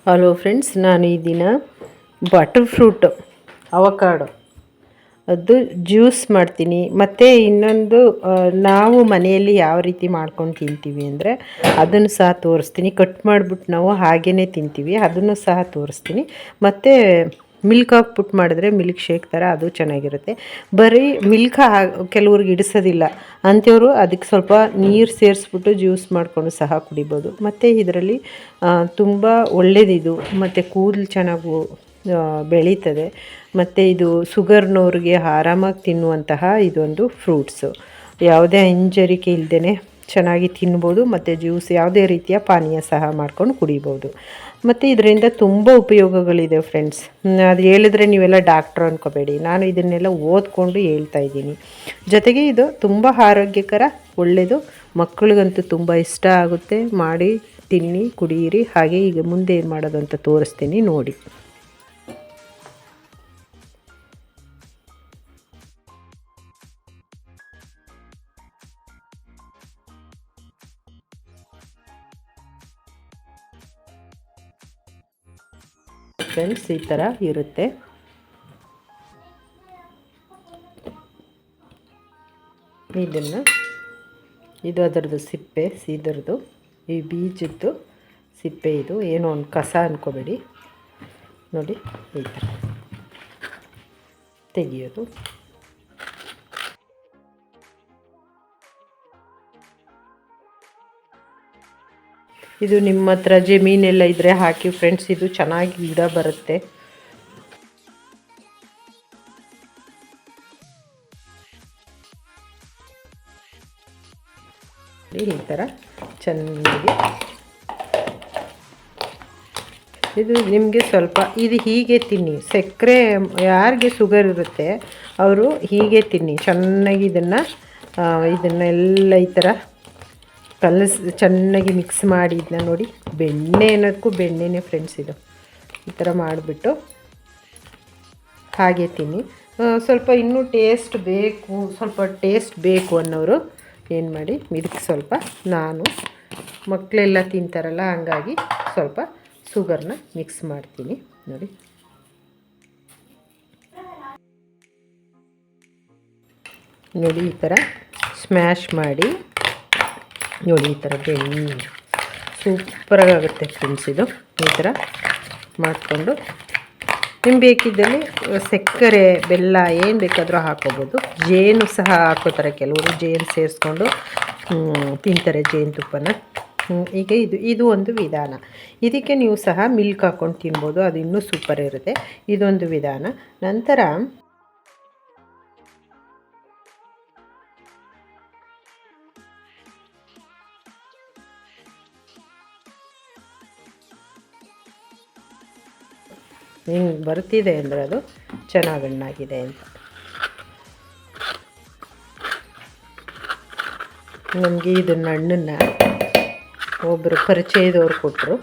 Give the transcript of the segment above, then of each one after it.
Hello friends, ನಾನು ಈ ದಿನ ಬಟರ್ ಫ್ರೂಟ್ ಅವಕಾಡೋ ಅದು ಜ್ಯೂಸ್ ಮಾಡ್ತೀನಿ. ಮತ್ತು ಇನ್ನೊಂದು ನಾವು ಮನೆಯಲ್ಲಿ ಯಾವ ರೀತಿ ಮಾಡ್ಕೊಂಡು ತಿಂತೀವಿ ಅಂದರೆ ಅದನ್ನು ಸಹ ತೋರಿಸ್ತೀನಿ. ಕಟ್ ಮಾಡಿಬಿಟ್ಟು ನಾವು ಹಾಗೇ ತಿಂತೀವಿ, ಅದನ್ನು ಸಹ ತೋರಿಸ್ತೀನಿ. ಮತ್ತು ಮಿಲ್ಕ್ ಹಾಕ್ಬಿಟ್ಟು ಮಾಡಿದ್ರೆ ಮಿಲ್ಕ್ ಶೇಕ್ ಥರ ಅದು ಚೆನ್ನಾಗಿರುತ್ತೆ. ಬರೀ ಮಿಲ್ಕ್ ಕೆಲವ್ರಿಗೆ ಹಿಡಿಸೋದಿಲ್ಲ ಅಂಥವರು ಅದಕ್ಕೆ ಸ್ವಲ್ಪ ನೀರು ಸೇರಿಸ್ಬಿಟ್ಟು ಜ್ಯೂಸ್ ಮಾಡಿಕೊಂಡು ಸಹ ಕುಡಿಬೋದು. ಮತ್ತು ಇದರಲ್ಲಿ ತುಂಬ ಒಳ್ಳೆಯದಿದು. ಮತ್ತು ಕೂದಲು ಚೆನ್ನಾಗಿ ಬೆಳೀತದೆ. ಮತ್ತು ಇದು ಶುಗರ್ನವ್ರಿಗೆ ಆರಾಮಾಗಿ ತಿನ್ನುವಂತಹ ಇದೊಂದು ಫ್ರೂಟ್ಸು. ಯಾವುದೇ ಹಿಂಜರಿಕೆ ಇಲ್ಲದೇ ಚೆನ್ನಾಗಿ ತಿನ್ಬೋದು. ಮತ್ತು ಜ್ಯೂಸ್ ಯಾವುದೇ ರೀತಿಯ ಪಾನೀಯ ಸಹ ಮಾಡ್ಕೊಂಡು ಕುಡಿಬೋದು. ಮತ್ತು ಇದರಿಂದ ತುಂಬ ಉಪಯೋಗಗಳಿದೆ ಫ್ರೆಂಡ್ಸ್. ಅದು ಹೇಳಿದ್ರೆ ನೀವೆಲ್ಲ ಡಾಕ್ಟ್ರು ಅಂದ್ಕೋಬೇಡಿ, ನಾನು ಇದನ್ನೆಲ್ಲ ಓದ್ಕೊಂಡು ಹೇಳ್ತಾ ಇದ್ದೀನಿ. ಜೊತೆಗೆ ಇದು ತುಂಬ ಆರೋಗ್ಯಕರ, ಒಳ್ಳೆಯದು. ಮಕ್ಕಳಿಗಂತೂ ತುಂಬ ಇಷ್ಟ ಆಗುತ್ತೆ. ಮಾಡಿ ತಿನ್ನಿ, ಕುಡಿಯಿರಿ. ಹಾಗೆ ಈಗ ಮುಂದೆ ಏನು ಮಾಡೋದು ಅಂತ ತೋರಿಸ್ತೀನಿ, ನೋಡಿ. ಫ್ರೆಂಡ್ಸ್, ಈ ಥರ ಇರುತ್ತೆ. ಇದು ಅದರದ್ದು ಸಿಪ್ಪೆ, ಸೀದರದು ಈ ಬೀಜದ್ದು ಸಿಪ್ಪೆ. ಇದು ಏನೋ ಒಂದು ಕಸ ಅಂದ್ಕೋಬೇಡಿ. ನೋಡಿ, ಈ ಥರ ತೆಗಿಯೋದು. ಇದು ನಿಮ್ಮ ಹತ್ರ ಜಮೀನೆಲ್ಲ ಇದ್ದರೆ ಹಾಕಿ ಫ್ರೆಂಡ್ಸ್, ಇದು ಚೆನ್ನಾಗಿ ಗಿಡ ಬರುತ್ತೆ. ಈ ಥರ ಚೆನ್ನಾಗಿ ಇದು ನಿಮಗೆ ಸ್ವಲ್ಪ ಇದು ಹೀಗೆ ತಿನ್ನಿ. ಸಕ್ಕರೆ ಯಾರಿಗೆ ಶುಗರ್ ಇರುತ್ತೆ ಅವರು ಹೀಗೆ ತಿನ್ನಿ. ಚೆನ್ನಾಗಿ ಇದನ್ನೆಲ್ಲ ಈ ಥರ ಚೆನ್ನಾಗಿ ಮಿಕ್ಸ್ ಮಾಡಿ ಇದನ್ನ ನೋಡಿ. ಬೆಣ್ಣೆ ಅನ್ನೋದಕ್ಕೂ ಬೆಣ್ಣೆನೇ ಫ್ರೆಂಡ್ಸ್. ಇದು ಈ ಥರ ಮಾಡಿಬಿಟ್ಟು ಹಾಗೆ ತಿನ್ನಿ. ಸ್ವಲ್ಪ ಇನ್ನೂ ಸ್ವಲ್ಪ ಟೇಸ್ಟ್ ಬೇಕು ಅನ್ನೋರು ಏನು ಮಾಡಿ, ಇದಕ್ಕೆ ಸ್ವಲ್ಪ, ನಾನು ಮಕ್ಕಳೆಲ್ಲ ತಿಂತಾರಲ್ಲ ಹಂಗಾಗಿ ಸ್ವಲ್ಪ ಶುಗರ್ನ ಮಿಕ್ಸ್ ಮಾಡ್ತೀನಿ. ನೋಡಿ, ಈ ಥರ ಸ್ಮ್ಯಾಶ್ ಮಾಡಿ ನೋಡಿ. ಈ ಥರ ಬೆಣ್ಣೆ ಸೂಪರಾಗುತ್ತೆ ಫ್ರೆಂಡ್ಸ್. ಇದು ಈ ಥರ ಮಾಡಿಕೊಂಡು ನಿಮ್ಗೆ ಬೇಕಿದ್ದಲ್ಲಿ ಸಕ್ಕರೆ, ಬೆಲ್ಲ ಏನು ಬೇಕಾದರೂ ಹಾಕ್ಕೋಬೋದು. ಜೇನು ಸಹ ಹಾಕೋತಾರೆ ಕೆಲವರು, ಜೇನು ಸೇರಿಸ್ಕೊಂಡು ತಿಂತಾರೆ, ಜೇನುತುಪ್ಪನ. ಈಗ ಇದು ಒಂದು ವಿಧಾನ. ಇದಕ್ಕೆ ನೀವು ಸಹ ಮಿಲ್ಕ್ ಹಾಕ್ಕೊಂಡು ತಿನ್ಬೋದು, ಅದು ಇನ್ನೂ ಸೂಪರ್ ಇರುತ್ತೆ. ಇದೊಂದು ವಿಧಾನ. ನಂತರ ಹಿಂಗೆ ಬರ್ತಿದೆ ಅಂದರೆ ಅದು ಚೆನ್ನಾಗಿ ಹಣ್ಣಾಗಿದೆ ಅಂತ. ನಮಗೆ ಇದನ್ನ ಹಣ್ಣನ್ನು ಒಬ್ಬರು ಪರಿಚಯದವ್ರು ಕೊಟ್ಟರು,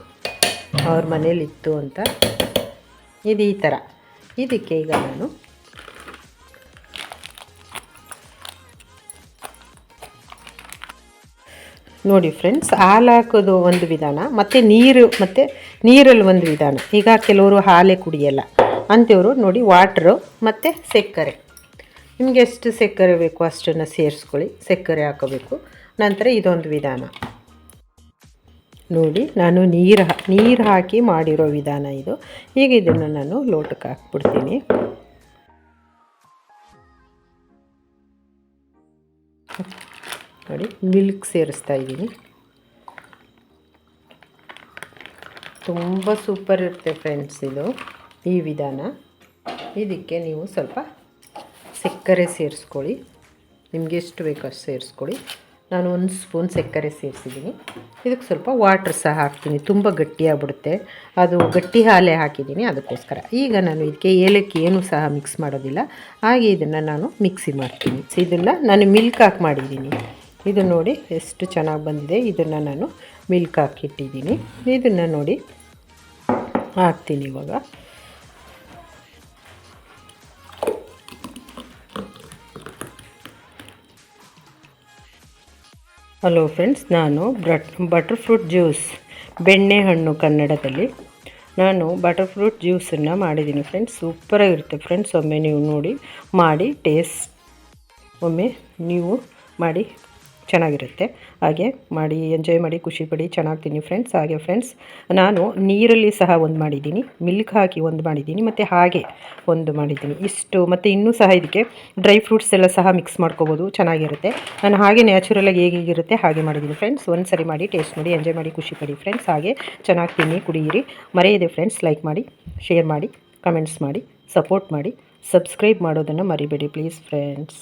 ಅವ್ರ ಮನೇಲಿತ್ತು ಅಂತ. ಇದು ಈ ಥರ. ಇದಕ್ಕೆ ಈಗ ನಾನು ನೋಡಿ ಫ್ರೆಂಡ್ಸ್, ಹಾಲು ಹಾಕೋದು ಒಂದು ವಿಧಾನ, ಮತ್ತು ನೀರಲ್ಲಿ ಒಂದು ವಿಧಾನ. ಈಗ ಕೆಲವರು ಹಾಲೇ ಕುಡಿಯಲ್ಲ ಅಂಥವ್ರು ನೋಡಿ, ವಾಟ್ರು ಮತ್ತು ಸಕ್ಕರೆ, ನಿಮಗೆ ಎಷ್ಟು ಸಕ್ಕರೆ ಬೇಕು ಅಷ್ಟನ್ನು ಸೇರಿಸ್ಕೊಳ್ಳಿ. ಸಕ್ಕರೆ ಹಾಕೋಬೇಕು. ನಂತರ ಇದೊಂದು ವಿಧಾನ ನೋಡಿ, ನಾನು ನೀರು ಹಾಕಿ ಮಾಡಿರೋ ವಿಧಾನ ಇದು. ಈಗ ಇದನ್ನು ನಾನು ಲೋಟಕ್ಕೆ ಹಾಕ್ಬಿಡ್ತೀನಿ. ನೋಡಿ, ಮಿಲ್ಕ್ ಸೇರಿಸ್ತಾ ಇದ್ದೀನಿ. ತುಂಬ ಸೂಪರ್ ಇರುತ್ತೆ ಫ್ರೆಂಡ್ಸ್ ಇದು, ಈ ವಿಧಾನ. ಇದಕ್ಕೆ ನೀವು ಸ್ವಲ್ಪ ಸಕ್ಕರೆ ಸೇರಿಸ್ಕೊಳ್ಳಿ, ನಿಮಗೆ ಎಷ್ಟು ಬೇಕೋ ಅಷ್ಟು ಸೇರಿಸ್ಕೊಳ್ಳಿ. ನಾನು 1 ಸ್ಪೂನ್ ಸಕ್ಕರೆ ಸೇರಿಸಿದ್ದೀನಿ. ಇದಕ್ಕೆ ಸ್ವಲ್ಪ ವಾಟ್ರ್ ಸಹ ಹಾಕ್ತೀನಿ, ತುಂಬ ಗಟ್ಟಿಯಾಗ್ಬಿಡುತ್ತೆ. ಅದು ಗಟ್ಟಿ ಹಾಲೇ ಹಾಕಿದ್ದೀನಿ, ಅದಕ್ಕೋಸ್ಕರ. ಈಗ ನಾನು ಇದಕ್ಕೆ ಏಲಕ್ಕಿ ಏನೂ ಸಹ ಮಿಕ್ಸ್ ಮಾಡೋದಿಲ್ಲ, ಹಾಗೆ ಇದನ್ನು ನಾನು ಮಿಕ್ಸಿ ಮಾಡ್ತೀನಿ. ಇದನ್ನು ನಾನು ಮಿಲ್ಕ್ ಹಾಕಿ ಮಾಡಿದ್ದೀನಿ. ಇದು ನೋಡಿ ಎಷ್ಟು ಚೆನ್ನಾಗಿ ಬಂದಿದೆ. ಇದನ್ನು ನಾನು ಮಿಲ್ಕ್ ಹಾಕಿಟ್ಟಿದ್ದೀನಿ. ಇದನ್ನು ನೋಡಿ ಹಾಕ್ತೀನಿ ಇವಾಗ. ಹಲೋ ಫ್ರೆಂಡ್ಸ್, ನಾನು ಬಟರ್ ಫ್ರೂಟ್ ಜ್ಯೂಸ್, ಬೆಣ್ಣೆ ಹಣ್ಣು ಕನ್ನಡದಲ್ಲಿ, ನಾನು ಬಟರ್ ಫ್ರೂಟ್ ಜ್ಯೂಸನ್ನು ಮಾಡಿದ್ದೀನಿ ಫ್ರೆಂಡ್ಸ್. ಸೂಪರಾಗಿರುತ್ತೆ ಫ್ರೆಂಡ್ಸ್. ಒಮ್ಮೆ ನೀವು ನೋಡಿ ಮಾಡಿ ಟೇಸ್ಟ್ ಒಮ್ಮೆ ನೀವು ಮಾಡಿ ಚೆನ್ನಾಗಿರುತ್ತೆ. ಹಾಗೆ ಮಾಡಿ ಎಂಜಾಯ್ ಮಾಡಿ ಖುಷಿಪಡಿ ಚೆನ್ನಾಗಿ ತಿನ್ನಿ ಫ್ರೆಂಡ್ಸ್. ಹಾಗೆ ಫ್ರೆಂಡ್ಸ್ ನಾನು ನೀರಲ್ಲಿ ಸಹ ಒಂದು ಮಾಡಿದ್ದೀನಿ, ಮಿಲ್ಕ್ ಹಾಕಿ ಒಂದು ಮಾಡಿದ್ದೀನಿ, ಮತ್ತು ಹಾಗೆ ಒಂದು ಮಾಡಿದ್ದೀನಿ. ಇಷ್ಟು ಮತ್ತು ಇನ್ನೂ ಸಹ ಇದಕ್ಕೆ ಡ್ರೈ ಫ್ರೂಟ್ಸ್ ಎಲ್ಲ ಸಹ ಮಿಕ್ಸ್ ಮಾಡ್ಕೋಬೋದು, ಚೆನ್ನಾಗಿರುತ್ತೆ. ನಾನು ಹಾಗೆ ನ್ಯಾಚುರಲಾಗಿ ಹೇಗಿರುತ್ತೆ ಹಾಗೆ ಮಾಡಿದ್ದೀನಿ ಫ್ರೆಂಡ್ಸ್. ಒಂದು ಸರಿ ಮಾಡಿ ಟೇಸ್ಟ್ ಮಾಡಿ ಎಂಜಾಯ್ ಮಾಡಿ ಖುಷಿಪಡಿ ಫ್ರೆಂಡ್ಸ್. ಹಾಗೆ ಚೆನ್ನಾಗಿ ತಿನ್ನಿ ಕುಡಿಯಿರಿ. ಮರೆಯದೆ ಫ್ರೆಂಡ್ಸ್ ಲೈಕ್ ಮಾಡಿ, ಶೇರ್ ಮಾಡಿ, ಕಮೆಂಟ್ಸ್ ಮಾಡಿ, ಸಪೋರ್ಟ್ ಮಾಡಿ, ಸಬ್ಸ್ಕ್ರೈಬ್ ಮಾಡೋದನ್ನು ಮರಿಬೇಡಿ ಪ್ಲೀಸ್ ಫ್ರೆಂಡ್ಸ್.